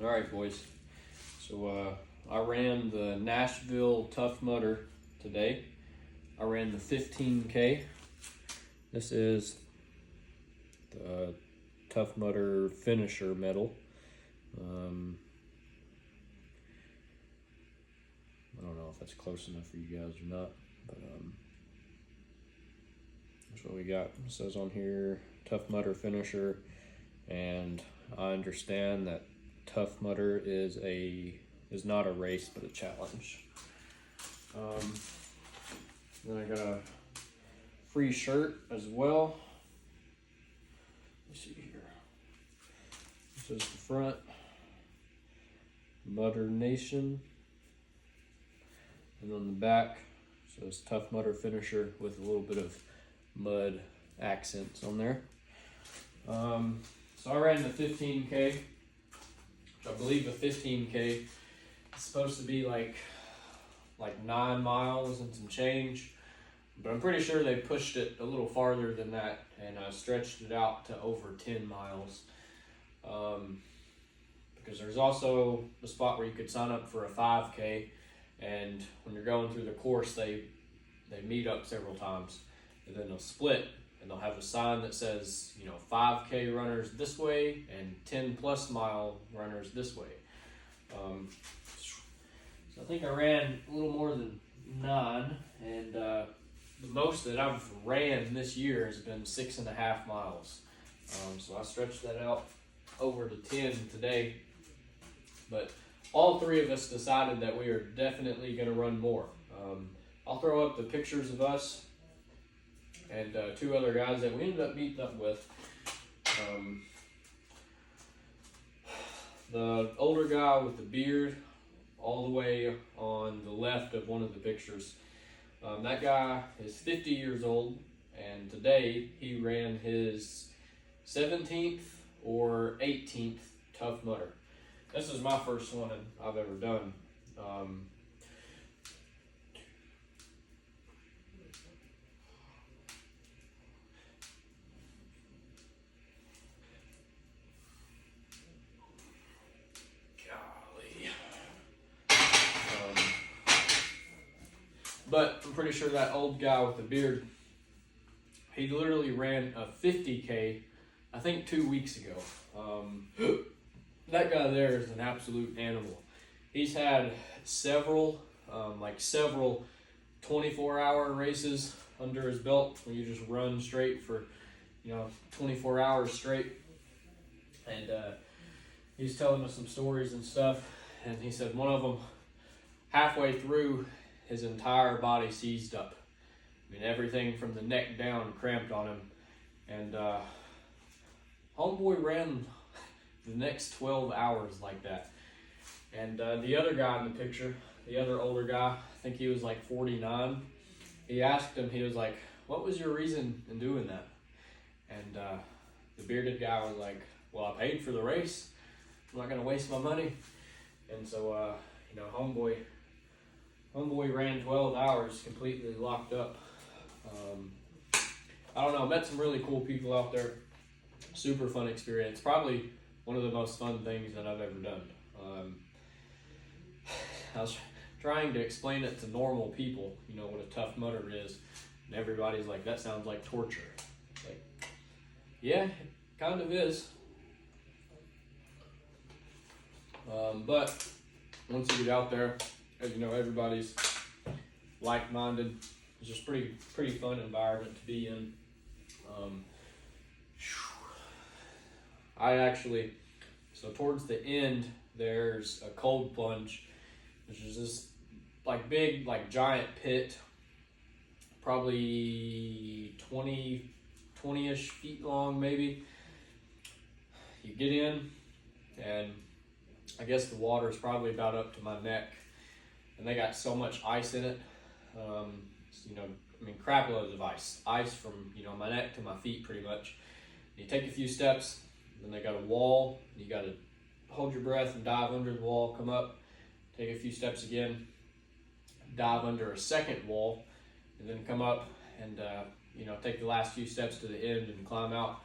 All right, boys. So I ran the Nashville Tough Mudder today. I ran the 15K. This is the Tough Mudder finisher medal. I don't know if that's close enough for you guys or not, but that's what we got. It says on here, Tough Mudder finisher, and I understand that Tough Mudder is not a race but a challenge. Then I got a free shirt as well. Let's see here. This is the front. Mudder Nation. And on the back says Tough Mudder finisher with a little bit of mud accents on there. So I ran the 15K, which I believe the 15K is supposed to be like 9 miles and some change, but I'm pretty sure they pushed it a little farther than that and stretched it out to over 10 miles. Because there's also a spot where you could sign up for a 5K, and when you're going through the course, they meet up several times, and then they'll split, and they'll have a sign that says, 5K runners this way and 10+ mile runners this way. So I think I ran a little more than 9, and the most that I've ran this year has been 6.5 miles. So I stretched that out over to 10 today, but all three of us decided that we are definitely going to run more. I'll throw up the pictures of us and 2 other guys that we ended up meeting up with. The older guy with the beard, all the way on the left of one of the pictures. That guy is 50 years old, and today he ran his 17th or 18th Tough Mudder. This is my first one I've ever done. But I'm pretty sure that old guy with the beard, he literally ran a 50K, I think 2 weeks ago. That guy there is an absolute animal. He's had several 24-hour races under his belt where you just run straight for 24 hours straight. And he's telling us some stories and stuff, and he said one of them, halfway through, his entire body seized up. I mean, everything from the neck down cramped on him. And homeboy ran the next 12 hours like that. And the other guy in the picture, the other older guy, I think he was like 49. He asked him, he was like, "What was your reason in doing that?" And the bearded guy was like, "Well, I paid for the race. I'm not gonna waste my money." And so, homeboy ran 12 hours completely locked up. I don't know, met some really cool people out there. Super fun experience. Probably one of the most fun things that I've ever done. I was trying to explain it to normal people, what a Tough Mudder is, and everybody's like, "That sounds like torture." Like, yeah, it kind of is. But once you get out there, as everybody's like-minded. It's just pretty fun environment to be in. So towards the end, there's a cold plunge, which is this big, giant pit, probably 20-ish feet long, maybe. You get in, and I guess the water is probably about up to my neck, and they got so much ice in it. Crap loads of ice from my neck to my feet pretty much. You take a few steps, then they got a wall, and you got to hold your breath and dive under the wall, come up, take a few steps again, dive under a second wall, and then come up and take the last few steps to the end and climb out.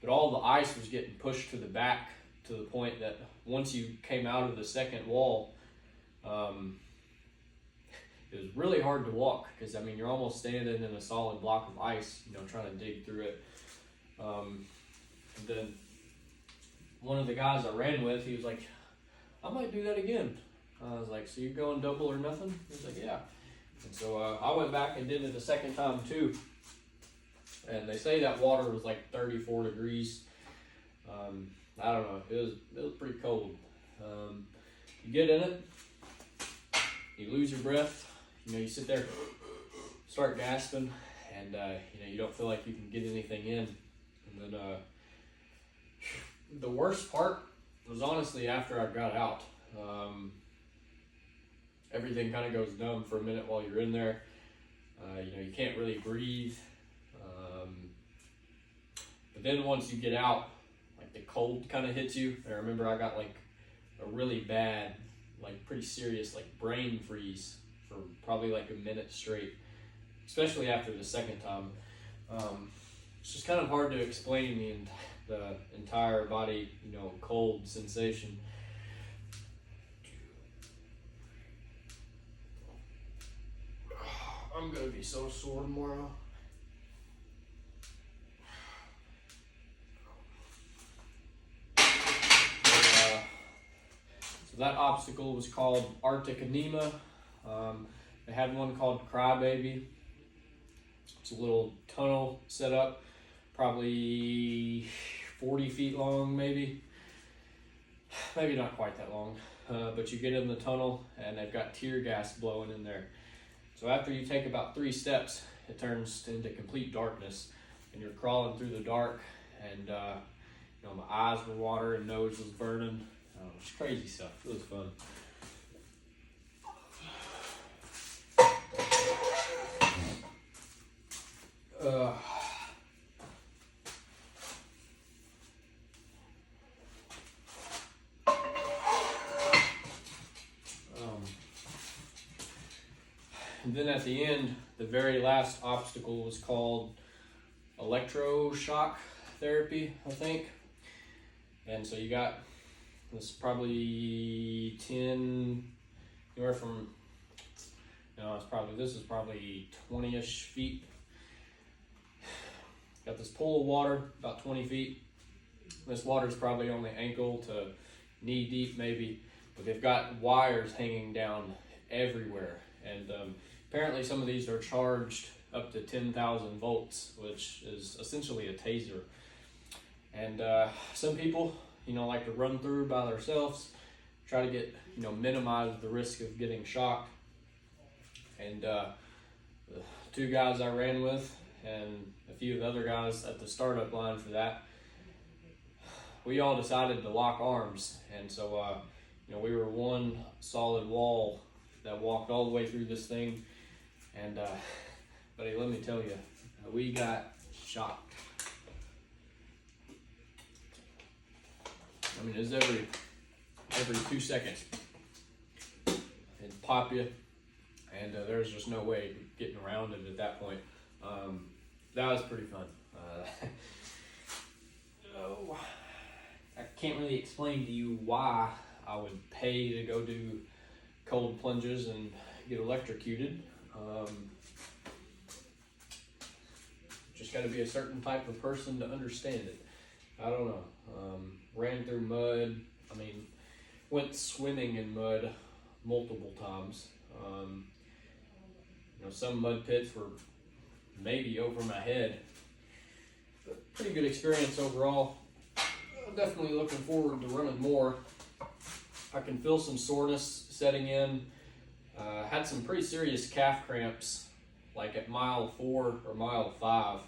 But all the ice was getting pushed to the back to the point that once you came out of the second wall, it was really hard to walk because I mean you're almost standing in a solid block of ice, trying to dig through it. And then one of the guys I ran with, he was like, "I might do that again." I was like, "So you're going double or nothing?" He was like, "Yeah." And so I went back and did it the second time too. And they say that water was like 34 degrees. I don't know. It was pretty cold. You get in it, you lose your breath. You sit there, start gasping, and you don't feel like you can get anything in. And then the worst part was honestly after I got out. Everything kind of goes numb for a minute while you're in there. You can't really breathe. But then once you get out, like the cold kind of hits you. I remember I got like a really bad, like pretty serious, like brain freeze for probably like a minute straight, especially after the second time. It's just kind of hard to explain the entire body, cold sensation. I'm gonna be so sore tomorrow. So that obstacle was called Arctic Enema. They had one called Crybaby. It's a little tunnel set up, probably 40 feet long, maybe not quite that long. But you get in the tunnel and they've got tear gas blowing in there. So after you take about 3 steps, it turns into complete darkness, and you're crawling through the dark. And my eyes were watering, nose was burning. It's crazy stuff. It was fun. And then at the end, the very last obstacle was called electroshock therapy, I think. And so you got this probably 10, anywhere from, this is probably 20-ish feet. Got this pool of water, about 20 feet. This water's probably only ankle to knee deep maybe, but they've got wires hanging down everywhere. And apparently some of these are charged up to 10,000 volts, which is essentially a taser. And some people, like to run through by themselves, try to get, minimize the risk of getting shocked. And the 2 guys I ran with and a few of the other guys at the startup line for that, we all decided to lock arms. And so, we were one solid wall that walked all the way through this thing. And, buddy, let me tell you, we got shocked. I mean, it's every 2 seconds. It'd pop you, and there's just no way getting around it at that point. That was pretty fun. I can't really explain to you why I would pay to go do cold plunges and get electrocuted. Just got to be a certain type of person to understand it. I don't know. Ran through mud. Went swimming in mud multiple times. Some mud pits were maybe over my head. But pretty good experience overall. I'm definitely looking forward to running more. I can feel some soreness setting in. Had some pretty serious calf cramps, like at mile 4 or mile 5.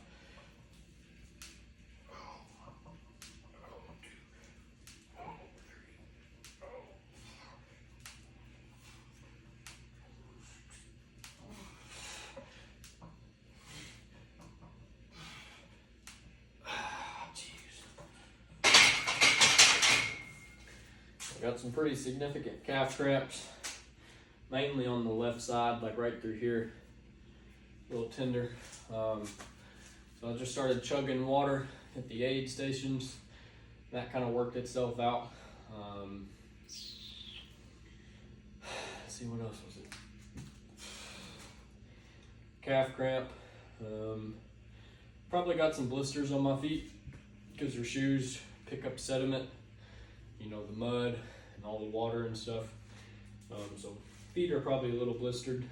Got some pretty significant calf cramps, mainly on the left side, like right through here, a little tender. So I just started chugging water at the aid stations, that kind of worked itself out. Let's see, what else was it? Calf cramp. Probably got some blisters on my feet because their shoes pick up sediment, you know, the mud and all the water and stuff. So feet are probably a little blistered.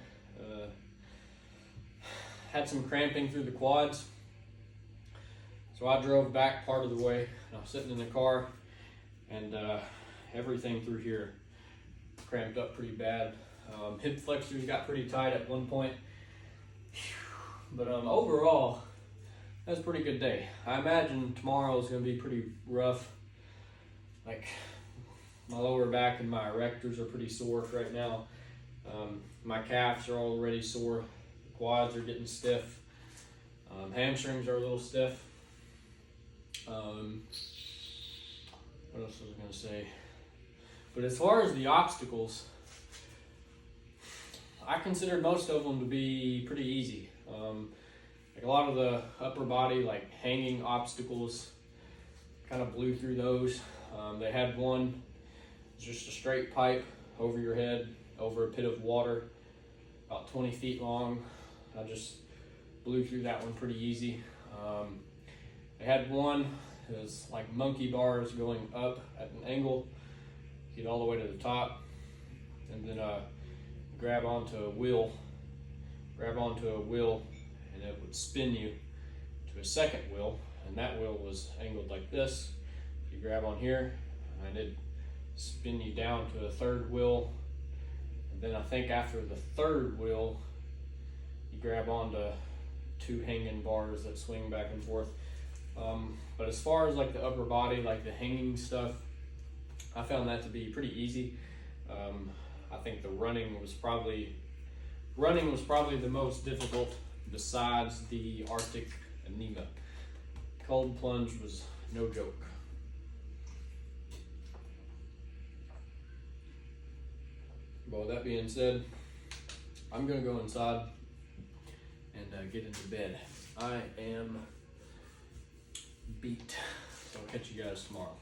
Had some cramping through the quads. So I drove back part of the way, and I was sitting in the car, and everything through here cramped up pretty bad. Hip flexors got pretty tight at one point. But overall, that was a pretty good day. I imagine tomorrow is going to be pretty rough. Like, my lower back and my erectors are pretty sore right now. My calves are already sore. The quads are getting stiff. Hamstrings are a little stiff. What else was I going to say? But as far as the obstacles, I consider most of them to be pretty easy. Like a lot of the upper body, like hanging obstacles, kind of blew through those. They had one, just a straight pipe over your head, over a pit of water, about 20 feet long. I just blew through that one pretty easy. They had one that was like monkey bars going up at an angle, get all the way to the top, and then grab onto a wheel, and it would spin you to a second wheel, and that wheel was angled like this. You grab on here, and it'd spin you down to a third wheel, and then I think after the third wheel, you grab onto two hanging bars that swing back and forth. But as far as like the upper body, like the hanging stuff, I found that to be pretty easy. I think the running was probably the most difficult besides the Arctic Anema. Cold plunge was no joke. Well, with that being said, I'm gonna go inside and get into bed. I am beat. So I'll catch you guys tomorrow.